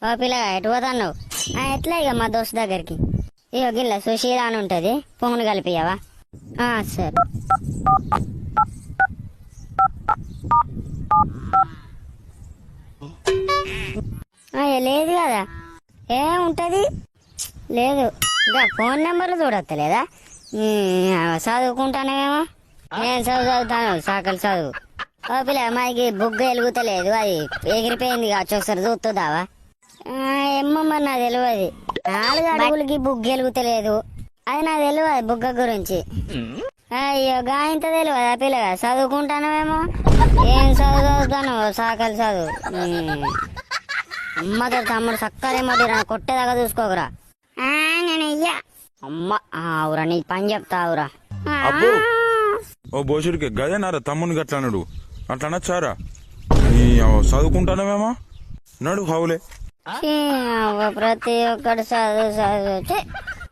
ఓ పిల్లగా ఎటు పోతాను? ఎట్లా ఇక మా దోస్తు దగ్గరికి ఇక గిల్ల సుశీల అని ఉంటుంది, ఫోన్ కలిపియవా? సరే. లేదు కదా, ఏముంటది? లేదు, ఇంకా ఫోన్ నెంబర్లు చూడొత్తలేదా? చదువుకుంటానేమో. నేను చదువుతాను, సాకలు చదువు. ఓ పిల్ల మాకి బుగ్గ వెలుగుతలేదు, అది ఎగిరిపోయింది కావచ్చు, ఒకసారి చూస్తుందావా? ఏమో మరి నాకు తెలియదు. 4 అడుగులకి బుగ్గ వెలుగుతలేదు, అది నాకు తెలియదు బుగ్గ గురించి. అయ్యో గాయంత తెలియదు ఆ పిల్లగా, చదువుకుంటానేమో. ఏం చదువుతాను, సాకలు చదువు. అమ్మతో తమ్ముడు చక్కరేమో కొట్టేదాకా చూసుకోకురా. నేను అయ్యా అమ్మ ఆవురా, నీ పని చెప్తావురా. ఓ బోసుడికి గదేనారా తమ్ముని గట్లన్నాడు, అట్లా అనొచ్చారా? చదువుకుంటానేమో నడు హౌలే. ప్రతి ఒక్కడు చదువు చదువు